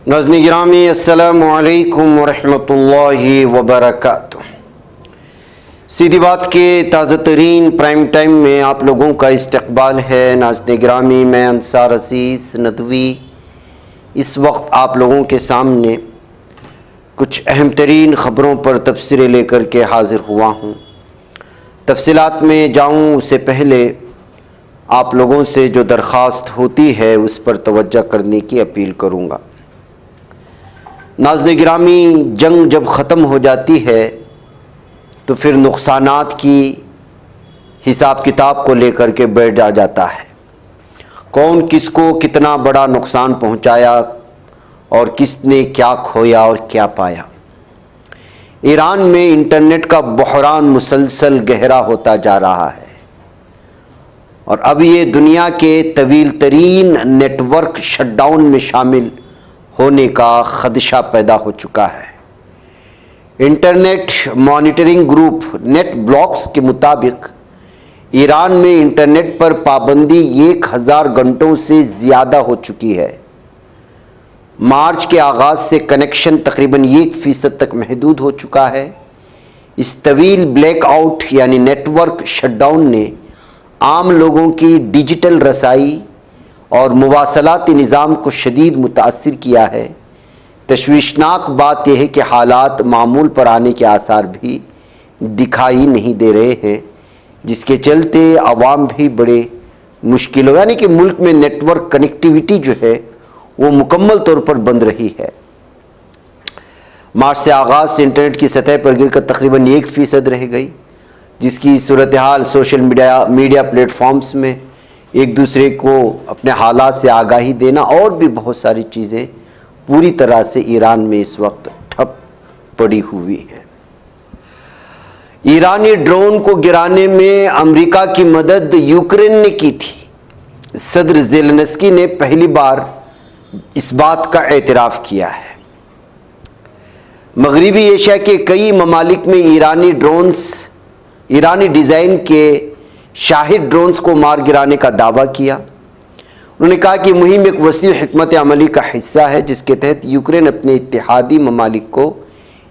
नाज़रीन गिरामी अस्सलामु अलैकुम वरहमतुल्लाहि वबरकातुह। सीधी बात के ताज़ा तरीन प्राइम टाइम में आप लोगों का इस्तकबाल है। नाज़रीन गिरामी, मैं अंसार अज़ीज़ नदवी इस वक्त आप लोगों के सामने कुछ अहम तरीन ख़बरों पर तबसरे लेकर के हाज़िर हुआ हूँ। तफसीलात में जाऊँ उससे पहले आप लोगों से जो दरख्वास्त होती है उस पर तवज्जो करने की अपील करूँगा। नाज़रीन गिरामी, जंग जब ख़त्म हो जाती है तो फिर नुकसानात की हिसाब किताब को लेकर के बैठ जाता है। कौन किसको कितना बड़ा नुकसान पहुंचाया और किसने क्या खोया और क्या पाया। ईरान में इंटरनेट का बहरान मुसलसल गहरा होता जा रहा है और अब ये दुनिया के तवील तरीन नेटवर्क शटडाउन में शामिल होने का खदशा पैदा हो चुका है। Internet monitoring group net blocks के मुताबिक ईरान में इंटरनेट पर पाबंदी 1000 घंटों से ज़्यादा हो चुकी है। मार्च के आगाज़ से कनेक्शन तकरीबन 1% तक महदूद हो चुका है। इस तवील ब्लैकआउट यानी नेटवर्क शटडाउन ने आम लोगों की डिजिटल रसाई और मुवासलाती निज़ाम को शदीद मुतासिर किया है। तशवीशनाक बात यह है कि हालात मामूल पर आने के आसार भी दिखाई नहीं दे रहे हैं, जिसके चलते अवाम भी बड़े मुश्किलों यानी कि मुल्क में नेटवर्क कनेक्टिविटी जो है वो मुकम्मल तौर पर बंद रही है। मार्च से आगाज़ से इंटरनेट की सतह पर गिरकर तकरीबन 1% रह गई, जिसकी सूरत हाल सोशल मीडिया प्लेटफॉर्म्स में एक दूसरे को अपने हालात से आगाही देना और भी बहुत सारी चीज़ें पूरी तरह से ईरान में इस वक्त ठप पड़ी हुई हैं। ईरानी ड्रोन को गिराने में अमेरिका की मदद यूक्रेन ने की थी। सदर ज़ेलेंस्की ने पहली बार इस बात का एतराफ़ किया है। मगरबी एशिया के कई ममालिक में ईरानी डिज़ाइन के शाहिद ड्रोन्स को मार गिराने का दावा किया। उन्होंने कहा कि मुहिम एक वसी हिकमत अमली का हिस्सा है, जिसके तहत यूक्रेन अपने इत्तेहादी ममालिक को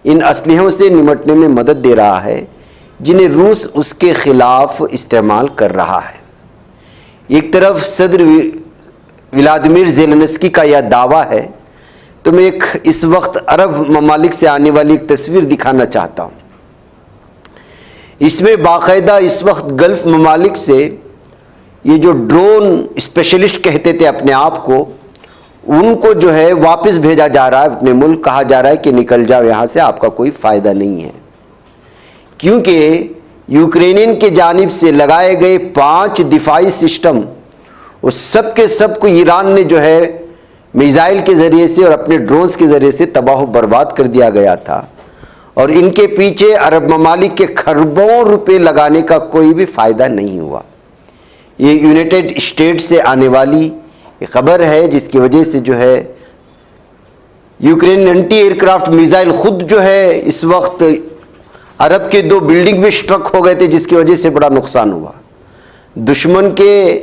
इन असलहों से निमटने में मदद दे रहा है जिन्हें रूस उसके ख़िलाफ़ इस्तेमाल कर रहा है। एक तरफ सदर व्लादिमीर ज़ेलेंस्की का यह दावा है तो मैं इस वक्त अरब ममालिक से आने वाली एक तस्वीर दिखाना चाहता हूँ। इसमें बाकायदा इस वक्त गल्फ़ ममालिक से ये जो ड्रोन स्पेशलिस्ट कहते थे अपने आप को, उनको जो है वापस भेजा जा रहा है अपने मुल्क। कहा जा रहा है कि निकल जाओ यहाँ से, आपका कोई फ़ायदा नहीं है, क्योंकि यूक्रेनियन के जानिब से लगाए गए 5 दिफाई सिस्टम वो सब के सब को ईरान ने जो है मिसाइल के ज़रिए से और अपने ड्रोन्स के ज़रिए से तबाह बर्बाद कर दिया गया था और इनके पीछे अरब ममालिक के खरबों रुपए लगाने का कोई भी फ़ायदा नहीं हुआ। ये यूनाइटेड स्टेट्स से आने वाली खबर है, जिसकी वजह से जो है यूक्रेन एंटी एयरक्राफ्ट मिसाइल खुद जो है इस वक्त अरब के 2 बिल्डिंग में स्ट्रक हो गए थे, जिसकी वजह से बड़ा नुकसान हुआ। दुश्मन के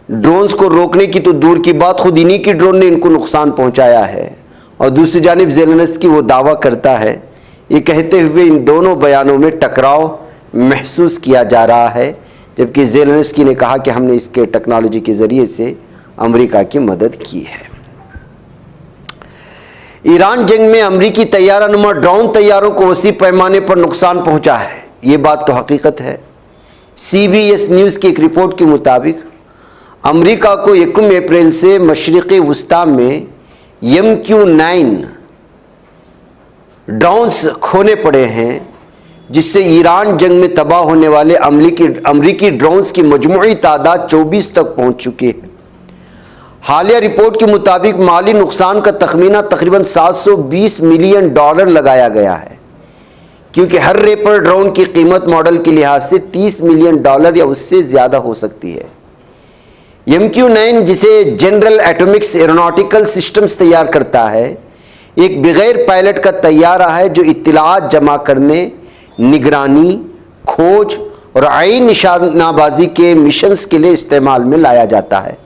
ड्रोन्स को रोकने की तो दूर की बात, खुद इन्हीं की ड्रोन ने इनको नुकसान पहुंचाया है। और दूसरी जानिब ज़ेलेंस्की वो दावा करता है, ये कहते हुए इन दोनों बयानों में टकराव महसूस किया जा रहा है, जबकि ज़ेलेंस्की ने कहा कि हमने इसके टेक्नोलॉजी के ज़रिए से अमेरिका की मदद की है। ईरान जंग में अमेरिकी तैयारानुमा ड्रोन तैयारों को वसी पैमाने पर नुकसान पहुंचा है, ये बात तो हकीकत है। CBS न्यूज़ की एक रिपोर्ट के मुताबिक अमेरिका को 1 अप्रैल से मशरिक़ी वस्ता में MQ-9 ड्रोन्स खोने पड़े हैं, जिससे ईरान जंग में तबाह होने वाले अमरीकी ड्रोन्स की मजमूई तादाद 24 तक पहुंच चुकी है। हालिया रिपोर्ट के मुताबिक माली नुकसान का तखमीना तकरीबन $720 मिलियन लगाया गया है, क्योंकि हर रेपर ड्रोन की कीमत मॉडल के लिहाज से $30 मिलियन या उससे ज़्यादा हो सकती है। MQ-9 जिसे जनरल एटॉमिक्स एरोनॉटिकल सिस्टम्स तैयार करता है, एक बगैर पायलट का तैयारा है जो इत्तलात जमा करने, निगरानी, खोज और आईन निशानाबाजी के मिशंस के लिए इस्तेमाल में लाया जाता है।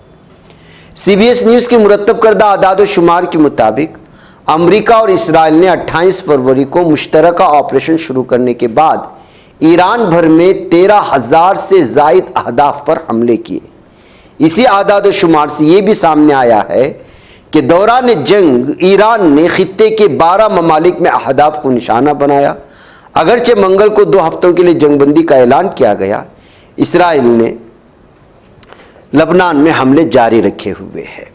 CBS न्यूज़ के मुरतब करदा आदाद शुमार के मुताबिक अमेरिका और इसराइल ने 28 फरवरी को मुश्तरका ऑपरेशन शुरू करने के बाद ईरान भर में 13,000 से ज़ायद अहदाफ पर हमले किए। इसी आदाद शुमार से यह भी सामने आया है कि दौरान जंग ईरान ने खित्ते के 12 ममालिक में अहदाफ को निशाना बनाया। अगरचे मंगल को 2 हफ्तों के लिए जंगबंदी का ऐलान किया गया, इसराइल ने लबनान में हमले जारी रखे हुए हैं।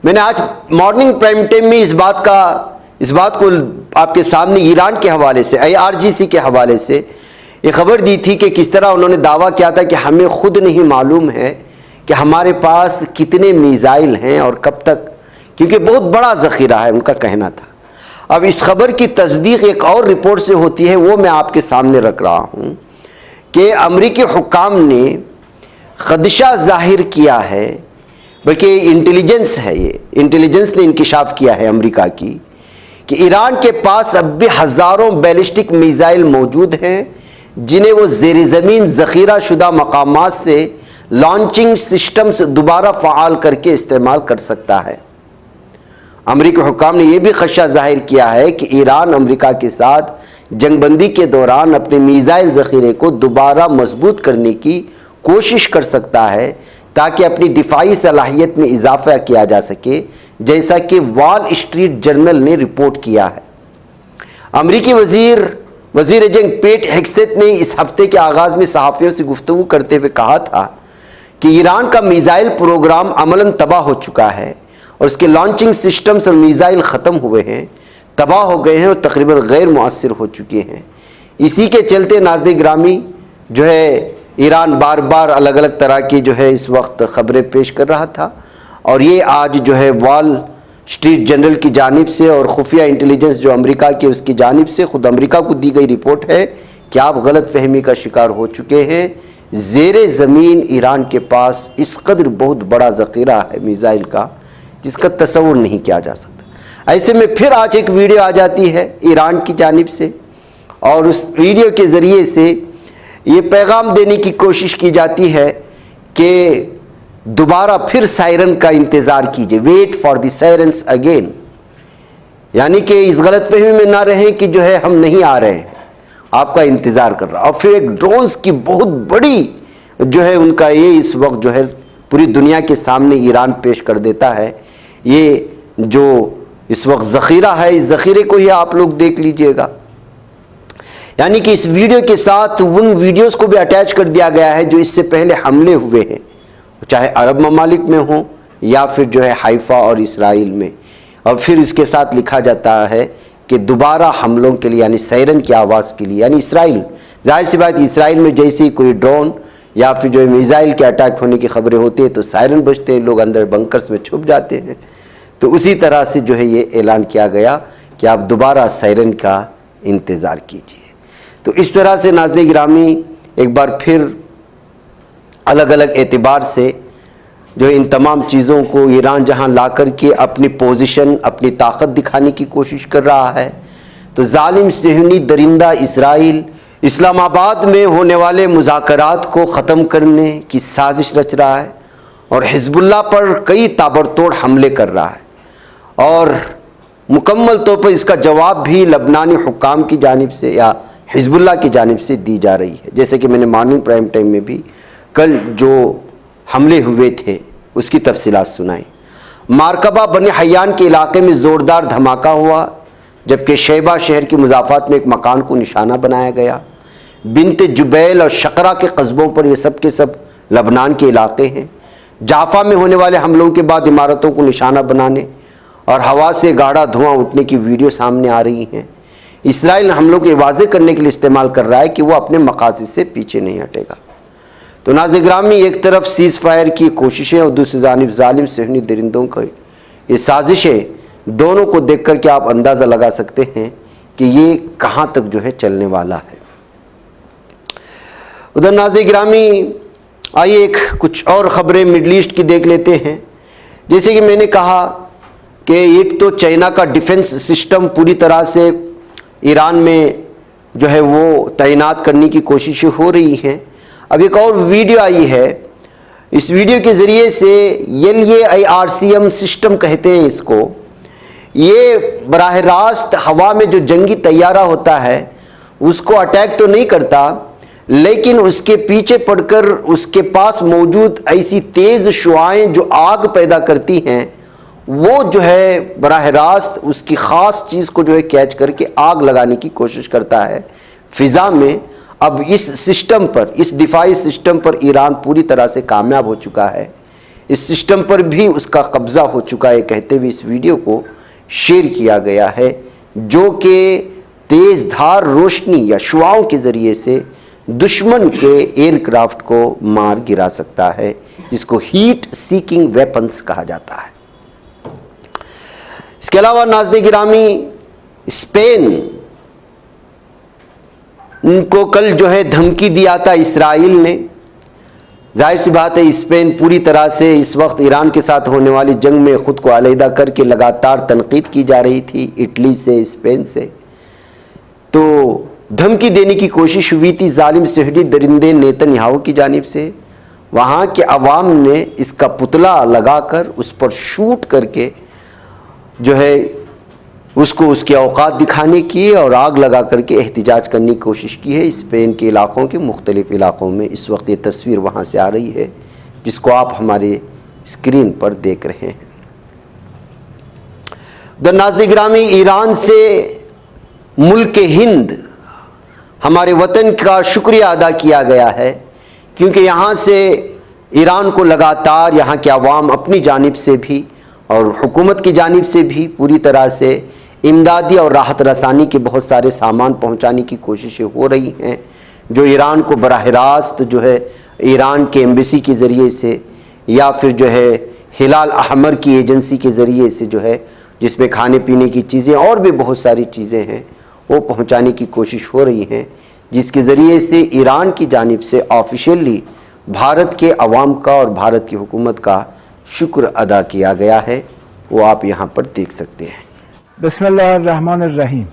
मैंने आज मॉर्निंग प्राइम टाइम में इस बात को आपके सामने ईरान के हवाले से, IRGC के हवाले से ये खबर दी थी कि किस तरह उन्होंने दावा किया था कि हमें खुद नहीं मालूम है कि हमारे पास कितने मिसाइल हैं और कब तक, क्योंकि बहुत बड़ा ज़ख़ीरा है, उनका कहना था। अब इस खबर की तस्दीक एक और रिपोर्ट से होती है, वो मैं आपके सामने रख रहा हूँ कि अमरीकी हुक्काम ने खदशा जाहिर किया है, बल्कि इंटेलिजेंस है, ये इंटेलिजेंस ने इंकिशाफ किया है अमेरिका की, कि ईरान के पास अब भी हज़ारों बैलिस्टिक मिसाइल मौजूद हैं जिन्हें वो ज़ेर ज़मीन ज़ख़ीरा शुदा मकामात से लॉन्चिंग सिस्टम्स दोबारा फ़आल करके इस्तेमाल कर सकता है। अमरीकी हुक्काम ने यह भी खदशा जाहिर किया है कि ईरान अमेरिका के साथ जंगबंदी के दौरान अपने मिसाइल ज़ख़ीरे को दोबारा मजबूत करने की कोशिश कर सकता है ताकि अपनी दिफाई सलाहियत में इजाफा किया जा सके, जैसा कि वॉल स्ट्रीट जर्नल ने रिपोर्ट किया है। अमरीकी वज़ीर जंग पेट हेग्सेथ ने इस हफ्ते के आगाज़ में सहाफ़ियों से गुफ्तगू करते हुए कहा था कि ईरान का मिसाइल प्रोग्राम अमलन तबाह हो चुका है और उसके लॉन्चिंग सिस्टम्स और मिसाइल ख़त्म हुए हैं, तबाह हो गए हैं और तकरीबन गैर मुअस्सिर हो चुके हैं। इसी के चलते नाज़रीन गिरामी जो है ईरान बार बार अलग अलग तरह की जो है इस वक्त ख़बरें पेश कर रहा था, और ये आज जो है वॉल स्ट्रीट जर्नल की जानिब से और खुफिया इंटेलिजेंस जो अमेरिका की उसकी जानिब से खुद अमेरिका को दी गई रिपोर्ट है कि आप गलत फहमी का शिकार हो चुके हैं। ज़ेरे ज़मीन ईरान के पास इस कदर बहुत बड़ा ज़ख़ीरा है मिसाइल का जिसका तसव्वुर नहीं किया जा सकता। ऐसे में फिर आज एक वीडियो आ जाती है ईरान की जानिब से, और उस वीडियो के ज़रिए से ये पैगाम देने की कोशिश की जाती है कि दोबारा फिर सायरन का इंतज़ार कीजिए, wait for the sirens again, यानी कि इस गलत फहमी में ना रहें कि जो है हम नहीं आ रहे हैं, आपका इंतज़ार कर रहा। और फिर एक ड्रोन्स की बहुत बड़ी जो है उनका ये इस वक्त जो है पूरी दुनिया के सामने ईरान पेश कर देता है। ये जो इस वक्त ज़ख़ीरा है, इस ज़ख़ीरे को ही आप लोग देख लीजिएगा, यानी कि इस वीडियो के साथ उन वीडियोस को भी अटैच कर दिया गया है जो इससे पहले हमले हुए हैं, चाहे अरब ममालिक में हो या फिर जो है हाइफा और इसराइल में, और फिर इसके साथ लिखा जाता है कि दोबारा हमलों के लिए यानी सायरन की आवाज़ के लिए, यानी इसराइल, जाहिर सी बात इसराइल में जैसे ही कोई ड्रोन या फिर जो है मिसाइल के अटैक होने की खबरें होती हैं तो सायरन बजते हैं, लोग अंदर बंकर्स में छुप जाते हैं। तो उसी तरह से जो है ये ऐलान किया गया कि आप दोबारा सायरन का इंतज़ार कीजिए। तो इस तरह से नाज़रीन गिरामी एक बार फिर अलग अलग एतबार से जो इन तमाम चीज़ों को ईरान जहां ला कर के अपनी पोजीशन, अपनी ताकत दिखाने की कोशिश कर रहा है, तो जालिम सहनी दरिंदा इसराइल इस्लामाबाद में होने वाले मुज़ाकरात को ख़त्म करने की साजिश रच रहा है और हिज़्बुल्लाह पर कई ताबड़तोड़ हमले कर रहा है, और मुकम्मल तौर पर इसका जवाब भी लबनानी हुक्काम की जानिब से या हिज़्बुल्लाह की जानिब से दी जा रही है। जैसे कि मैंने मॉर्निंग प्राइम टाइम में भी कल जो हमले हुए थे उसकी तफसीलात सुनाई। मारकबा बनी हयान के इलाके में ज़ोरदार धमाका हुआ, जबकि शैबा शहर की मुज़ाफ़ात में एक मकान को निशाना बनाया गया। बिन्त जुबैल और शकरा के कस्बों पर ये सब के सब लबनान के इलाके हैं। जाफा में होने वाले हमलों के बाद इमारतों को निशाना बनाने और हवा से गाढ़ा धुआं उठने की वीडियो सामने आ रही हैं। इसराइल हमलों को वाज़ेह करने के लिए इस्तेमाल कर रहा है कि वो अपने मकासद से पीछे नहीं हटेगा। तो नाज़रीन गिरामी, एक तरफ सीज़ फायर की कोशिशें और दूसरी जानिब ज़ालिम सहनी दरिंदों की ये साजिशें, दोनों को देख कर के आप अंदाज़ा लगा सकते हैं कि ये कहाँ तक जो है चलने वाला है। उधर नाज़रीन गिरामी, आइए एक कुछ और ख़बरें मिडल ईस्ट की देख लेते हैं। जैसे कि मैंने कहा कि एक तो चाइना का डिफेंस सिस्टम पूरी तरह से ईरान में जो है वो तैनात करने की कोशिशें हो रही हैं। अब एक और वीडियो आई है इस वीडियो के ज़रिए से LAIRCM सिस्टम कहते हैं इसको। ये बराह रास्त हवा में जो जंगी तैयारा होता है उसको अटैक तो नहीं करता, लेकिन उसके पीछे पड़कर उसके पास मौजूद ऐसी तेज़ शुआएं जो आग पैदा करती हैं, वो जो है बराह रास्त उसकी ख़ास चीज़ को जो है कैच करके आग लगाने की कोशिश करता है फ़िज़ा में। अब इस सिस्टम पर, इस दिफाई सिस्टम पर ईरान पूरी तरह से कामयाब हो चुका है। इस सिस्टम पर भी उसका कब्ज़ा हो चुका है कहते हुए इस वीडियो को शेयर किया गया है, जो कि तेज़ धार रोशनी या शुआओं के ज़रिए से दुश्मन के एयरक्राफ्ट को मार गिरा सकता है, जिसको हीट सीकिंग वेपन्स कहा जाता है। इसके अलावा नाज़रीन गिरामी, स्पेन को कल जो है धमकी दिया था इसराइल ने। जाहिर सी बात है स्पेन पूरी तरह से इस वक्त ईरान के साथ होने वाली जंग में ख़ुद को अलहदा करके लगातार तनकीद की जा रही थी इटली से, स्पेन से। तो धमकी देने की कोशिश हुई थी जालिम सहरी दरिंदे नेतन्याहू की जानिब से। वहाँ के अवाम ने इसका पुतला लगाकर उस पर शूट करके जो है उसको उसके औकात दिखाने की और आग लगा करके एहतिजाज करने की कोशिश की है। स्पेन के इलाक़ों के मुख्तलिफ़ इलाक़ों में इस वक्त ये तस्वीर वहाँ से आ रही है, जिसको आप हमारे स्क्रीन पर देख रहे हैं। नाज़रीन गिरामी, ईरान से मुल्क हिंद हमारे वतन का शुक्रिया अदा किया गया है, क्योंकि यहाँ से ईरान को लगातार यहाँ के अवाम अपनी जानिब से भी और हुकूमत की जानिब से भी पूरी तरह से इमदादी और राहत रसानी के बहुत सारे सामान पहुँचाने की कोशिशें हो रही हैं, जो ईरान को बराह रास्त जो है ईरान के एम्बेसी के ज़रिए से या फिर जो है हिलाल अहमर की एजेंसी के ज़रिए से जो है, जिसमें खाने पीने की चीज़ें और भी बहुत सारी चीज़ें हैं, वो पहुंचाने की कोशिश हो रही हैं, जिसके ज़रिए से ईरान की जानिब से ऑफिशियली भारत के अवाम का और भारत की हुकूमत का शुक्र अदा किया गया है। वो आप यहाँ पर देख सकते हैं। Bismillahirrahmanirrahim.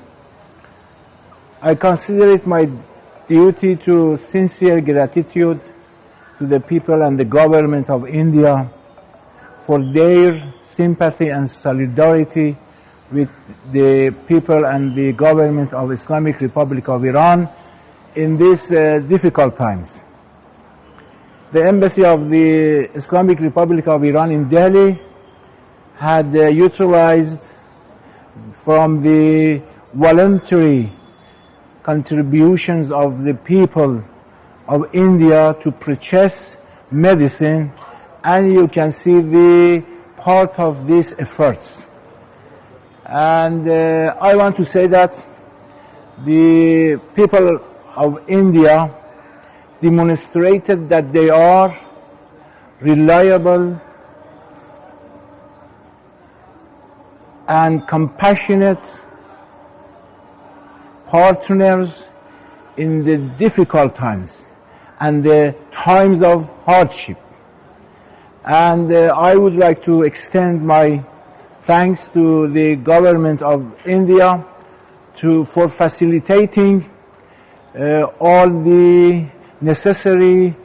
I consider it my duty to sincere gratitude to the people and the government of India for their sympathy and solidarity with the people and the government of Islamic Republic of Iran in these difficult times. The embassy of the Islamic Republic of Iran in Delhi had utilized from the voluntary contributions of the people of India to purchase medicine, and you can see the part of these efforts. And I want to say that the people of India demonstrated that they are reliable and compassionate partners in the difficult times and the times of hardship. And I would like to extend my thanks to the government of India for facilitating all the necessary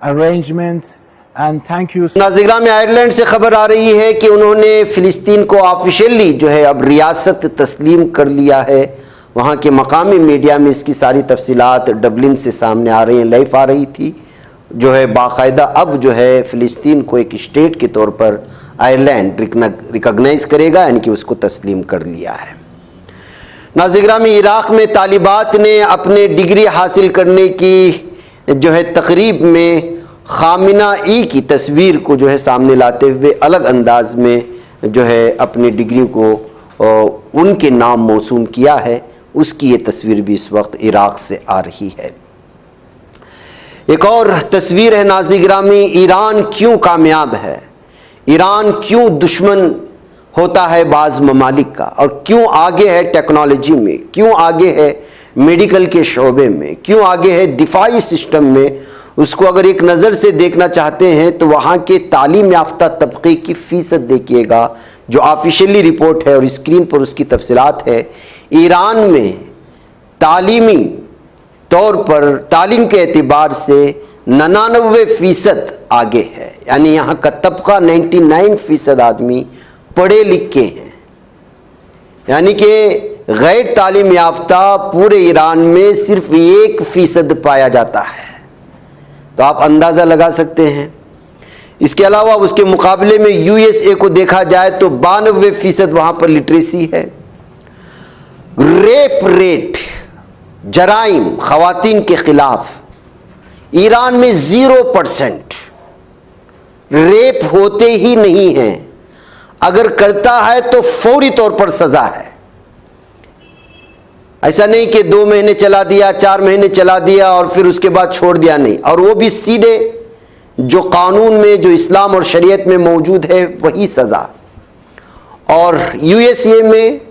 arrangements, and thank you. नाज़रीन में Ireland से खबर आ रही है कि उन्होंने फ़िलिस्तीन को officially जो है अब रियासत तस्लीम कर लिया है। वहाँ के मकामी मीडिया में इसकी सारी तफसीलात डबलिन से सामने आ रही हैं, लाइव आ रही थी, जो है बाकायदा अब जो है फ़िलिस्तीन को एक स्टेट के तौर पर आयरलैंड रिकॉग्नाइज करेगा, यानी कि उसको तस्लीम कर लिया है। नाज़रीन में इराक़ में तालिबात ने अपने डिग्री हासिल करने की जो है तकरीब में खामिना-ई की तस्वीर को जो है सामने लाते हुए अलग अंदाज में जो है अपनी डिग्री को उनके नाम मौसूम किया है। उसकी ये तस्वीर भी इस वक्त इराक़ से आ रही है। एक और तस्वीर है नाज़रीन गिरामी, ईरान क्यों कामयाब है, ईरान क्यों दुश्मन होता है बाज़ ममालिक का, और क्यों आगे है टेक्नोलॉजी में, क्यों आगे है मेडिकल के शोबे में, क्यों आगे है दिफाई सिस्टम में। उसको अगर एक नज़र से देखना चाहते हैं तो वहाँ के तालीम याफ्ता तबके की फ़ीसद देखिएगा, जो ऑफिशियली रिपोर्ट है और स्क्रीन पर उसकी तफसीलात है। ईरान में तालीमी तौर पर तालीम के एतबार से 99% आगे है। यानी यहाँ का तबका 99% आदमी पढ़े लिखे हैं। यानी कि गैर तालीम याफ्ता पूरे ईरान में सिर्फ 1% पाया जाता है। तो आप अंदाज़ा लगा सकते हैं। इसके अलावा उसके मुकाबले में यूएसए को देखा जाए तो 92% वहाँ पर लिटरेसी है। रेप रेट, जराइम ख़वातीन के ख़िलाफ़ ईरान में 0%। रेप होते ही नहीं हैं, अगर करता है तो फौरी तौर पर सज़ा है। ऐसा नहीं कि 2 महीने चला दिया, 4 महीने चला दिया और फिर उसके बाद छोड़ दिया, नहीं। और वो भी सीधे जो कानून में, जो इस्लाम और शरीयत में मौजूद है वही सज़ा। और यूएसए में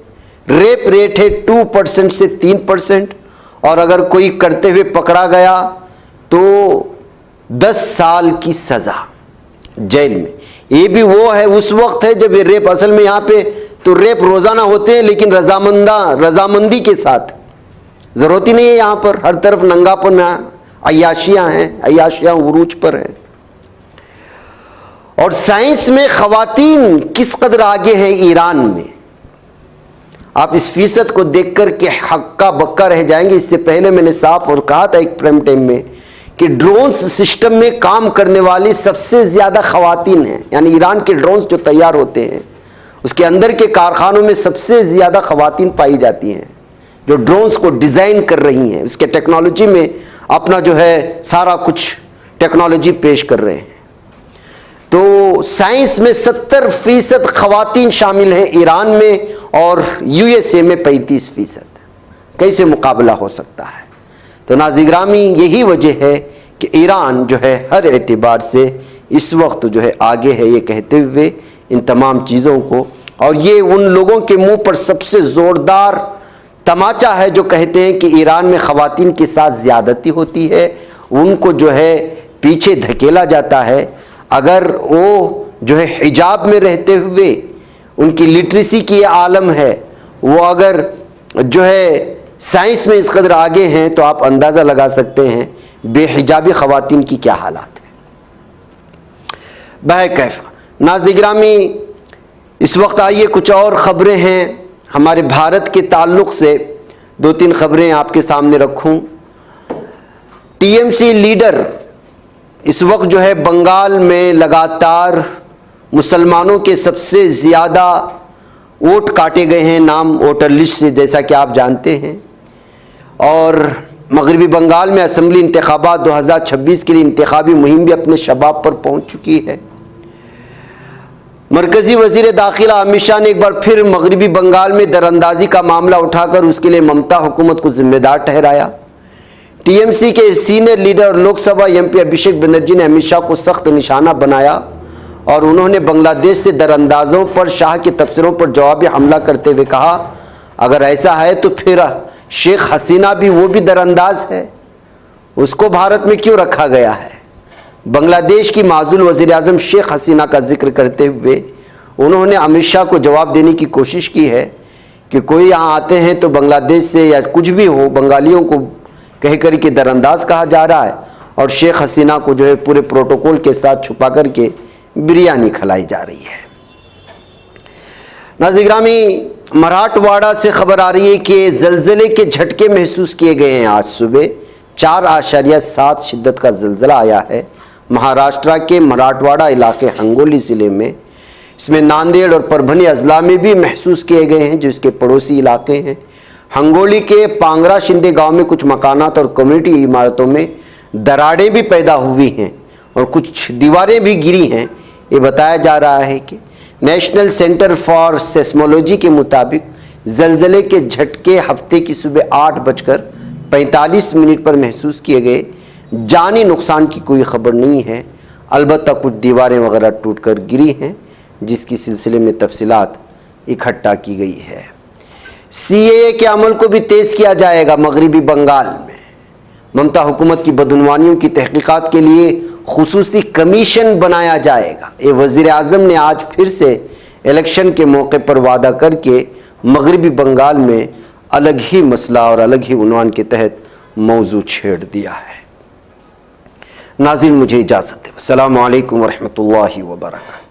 रेप रेट है 2% से 3%। और अगर कोई करते हुए पकड़ा गया तो 10 साल की सज़ा जेल में। ये भी वो है, उस वक्त है जब ये रेप, असल में यहाँ पे तो रेप रोज़ाना होते हैं लेकिन रजामंदी के साथ। ज़रूरत ही नहीं है यहाँ पर, हर तरफ नंगापन, अय्याशियाँ हैं, अय्याशियाँ उरूज पर हैं। और साइंस में ख़वातीन किस कदर आगे हैं ईरान में, आप इस फीसद को देखकर के हक्का बक्का रह जाएंगे। इससे पहले मैंने साफ और कहा था एक प्राइम टाइम में कि ड्रोन्स सिस्टम में काम करने वाली सबसे ज़्यादा ख़वातीन हैं। यानी ईरान के ड्रोन्स जो तैयार होते हैं उसके अंदर के कारखानों में सबसे ज़्यादा ख़वातीन पाई जाती हैं, जो ड्रोन्स को डिज़ाइन कर रही हैं, उसके टेक्नोलॉजी में अपना जो है सारा कुछ टेक्नोलॉजी पेश कर रहे हैं। तो साइंस में 70% ख़वातीन शामिल हैं ईरान में और यूएसए में 35%। कैसे मुकाबला हो सकता है? तो नाज़िर-ए-गिरामी, यही वजह है कि ईरान जो है हर एतबार से इस वक्त जो है आगे है, ये कहते हुए इन तमाम चीज़ों को। और ये उन लोगों के मुंह पर सबसे ज़ोरदार तमाचा है जो कहते हैं कि ईरान में ख़वातीन के साथ ज़्यादती होती है, उनको जो है पीछे धकेला जाता है। अगर वो जो है हिजाब में रहते हुए, उनकी लिटरेसी की ये आलम है, वो अगर जो है साइंस में इस कदर आगे हैं तो आप अंदाज़ा लगा सकते हैं बेहिजाबी ख़वातीन की क्या हालात है। बहरकैफ नाज़िर-ए-गिरामी, इस वक्त आइए कुछ और ख़बरें हैं हमारे भारत के ताल्लुक़ से। 2-3 ख़बरें आपके सामने रखूं। टीएमसी लीडर इस वक्त जो है बंगाल में लगातार मुसलमानों के सबसे ज़्यादा वोट काटे गए हैं नाम वोटर लिस्ट से, जैसा कि आप जानते हैं। और मगरबी बंगाल में असम्बली इंतखाबात 2026 के लिए इंतखाबी मुहिम भी अपने शबाब पर पहुंच चुकी है। मरकज़ी वज़ीर दाखिला अमित शाह ने एक बार फिर मगरबी बंगाल में दरअंदाजी का मामला उठाकर उसके लिए ममता हुकूमत को जिम्मेदार ठहराया। टीएमसी के सीनियर लीडर और लोकसभा एमपी अभिषेक बनर्जी ने अमित शाह को सख्त निशाना बनाया और उन्होंने बांग्लादेश से दरअंदाजों पर शाह के तबसरों पर जवाबी हमला करते हुए कहा, अगर ऐसा है तो फिर शेख हसीना भी, वो भी दरअंदाज है, उसको भारत में क्यों रखा गया है। बांग्लादेश की माजूल वज़ीर आज़म शेख हसीना का जिक्र करते हुए उन्होंने अमित शाह को जवाब देने की कोशिश की है कि कोई यहाँ आते हैं तो बांग्लादेश से या कुछ भी हो, बंगालियों को कह कर के दरअंदाज कहा जा रहा है और शेख हसीना को जो है पूरे प्रोटोकॉल के साथ छुपा करके बिरयानी खिलाई जा रही है। नाज़िर-ए-गिरामी, मराठवाड़ा से खबर आ रही है कि ज़लज़ले के झटके महसूस किए गए हैं। आज सुबह 4.7 शिद्दत का ज़लज़ला आया है महाराष्ट्र के मराठवाड़ा इलाके हंगोली ज़िले में। इसमें नांदेड़ और परभनी अजला में भी महसूस किए गए हैं जो इसके पड़ोसी इलाके हैं। हंगोली के पांगरा शिंदे गांव में कुछ मकानात और कम्युनिटी इमारतों में दरारें भी पैदा हुई हैं और कुछ दीवारें भी गिरी हैं। ये बताया जा रहा है कि नेशनल सेंटर फॉर सेस्मोलॉजी के मुताबिक ज़लज़ले के झटके हफ्ते की सुबह 8:45 पर महसूस किए गए। जानी नुकसान की कोई खबर नहीं है, अलबत्ता कुछ दीवारें वगैरह टूटकर गिरी हैं जिसकी सिलसिले में तफसीलात इकट्ठा की गई है। सीएए के अमल को भी तेज़ किया जाएगा। मगरबी बंगाल में ममता हुकूमत की बदउनवानियों की तहकीकात के लिए खुसूसी कमीशन बनाया जाएगा। ये वज़ीर आज़म ने आज फिर से इलेक्शन के मौके पर वादा करके मगरबी बंगाल में अलग ही मसला और अलग ही उन्वान के तहत मौजू छेड़ दिया है। नाज़रीन मुझे इजाज़त दें। अस्सलामु अलैकुम वरहमतुल्लाहि वबरकातुहू।